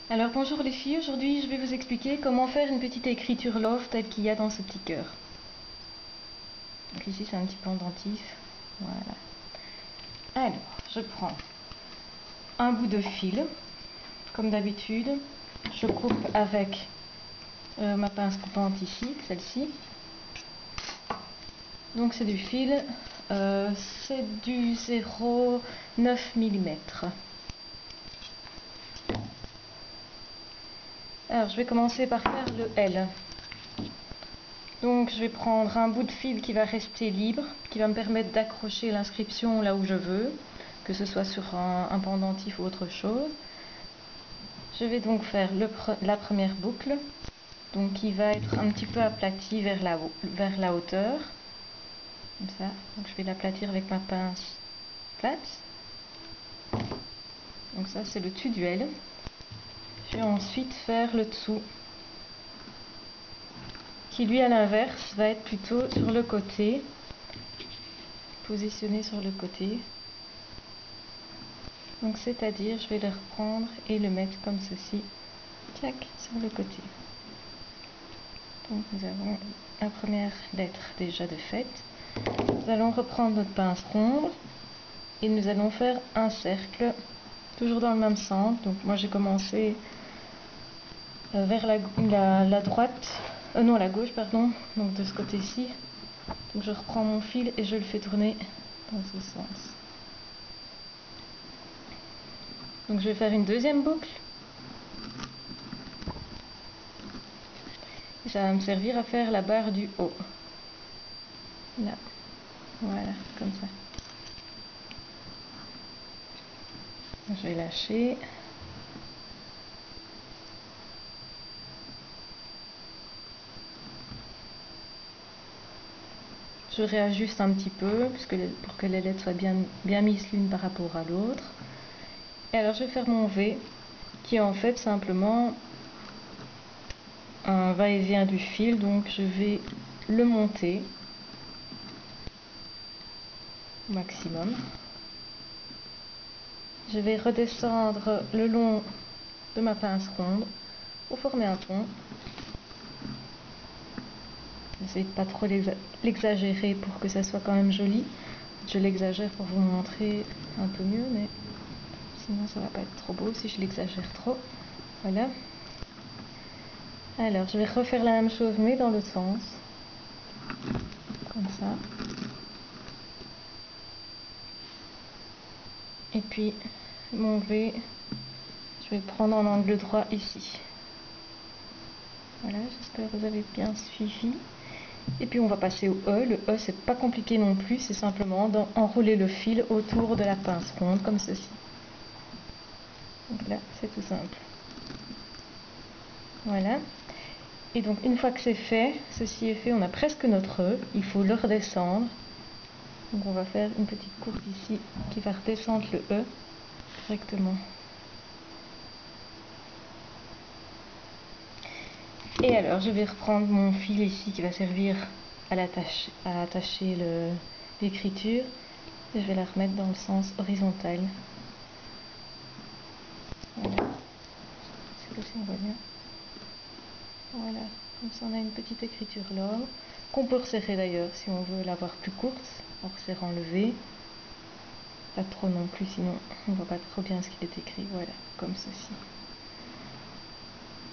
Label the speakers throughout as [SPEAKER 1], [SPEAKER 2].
[SPEAKER 1] Alors bonjour les filles, aujourd'hui je vais vous expliquer comment faire une petite écriture love telle qu'il y a dans ce petit cœur. Donc ici c'est un petit pendentif, voilà. Alors je prends un bout de fil, comme d'habitude, je coupe avec ma pince coupante ici, celle-ci. Donc c'est du fil, c'est du 0,9 mm. Alors je vais commencer par faire le L. Donc je vais prendre un bout de fil qui va rester libre, qui va me permettre d'accrocher l'inscription là où je veux, que ce soit sur un pendentif ou autre chose. Je vais donc faire la première boucle, donc qui va être un petit peu aplatie vers la hauteur, comme ça. Donc je vais l'aplatir avec ma pince plate. Donc ça c'est le dessus du L. Je vais ensuite faire le dessous, qui lui à l'inverse va être plutôt sur le côté, positionné sur le côté. Donc c'est-à-dire je vais le reprendre et le mettre comme ceci, tac, sur le côté. Donc nous avons la première lettre déjà de faite. Nous allons reprendre notre pince ronde et nous allons faire un cercle, toujours dans le même sens. Donc moi j'ai commencé vers la droite, non la gauche pardon, donc de ce côté-ci. Donc je reprends mon fil et je le fais tourner dans ce sens. Donc je vais faire une deuxième boucle. Ça va me servir à faire la barre du haut. Là, voilà, comme ça. Je vais lâcher. Je réajuste un petit peu pour que les lettres soient bien mises l'une par rapport à l'autre. Et alors je vais faire mon V, qui est en fait simplement un va-et-vient du fil. Donc je vais le monter au maximum. Je vais redescendre le long de ma pince ronde pour former un pont. J'essaie de pas trop l'exagérer pour que ça soit quand même joli. Je l'exagère pour vous montrer un peu mieux, mais sinon ça va pas être trop beau si je l'exagère trop. Voilà. Alors je vais refaire la même chose mais dans l'autre sens. Comme ça. Et puis mon V, je vais prendre en angle droit ici. Voilà, j'espère que vous avez bien suivi. Et puis on va passer au E. Le E c'est pas compliqué non plus, c'est simplement d'enrouler le fil autour de la pince ronde comme ceci. Donc là c'est tout simple. Voilà. Et donc une fois que c'est fait, ceci est fait, on a presque notre E. Il faut le redescendre. Donc on va faire une petite courbe ici qui va redescendre le E directement. Et alors je vais reprendre mon fil ici qui va servir à attacher l'écriture. Et je vais la remettre dans le sens horizontal. Voilà. C'est aussi on voit bien. Voilà, comme ça on a une petite écriture là, qu'on peut resserrer d'ailleurs si on veut l'avoir plus courte, en resserrant le V. Pas trop non plus, sinon on voit pas trop bien ce qu'il est écrit. Voilà, comme ceci.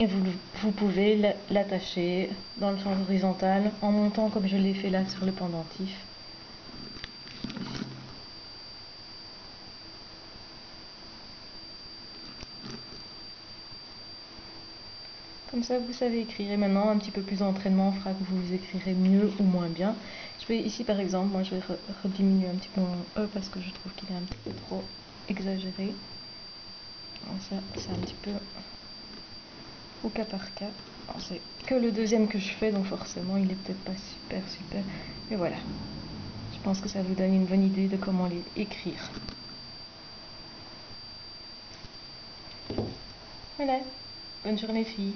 [SPEAKER 1] Et vous pouvez l'attacher dans le sens horizontal en montant comme je l'ai fait là sur le pendentif. Comme ça vous savez écrire, et maintenant un petit peu plus d'entraînement fera que vous écrirez mieux ou moins bien. Je vais ici par exemple, moi je vais rediminuer un petit peu mon E parce que je trouve qu'il est un petit peu trop exagéré. Donc ça c'est un petit peu au cas par cas. C'est que le deuxième que je fais, donc forcément il est peut-être pas super, mais voilà. Je pense que ça vous donne une bonne idée de comment les écrire. Voilà, bonne journée filles.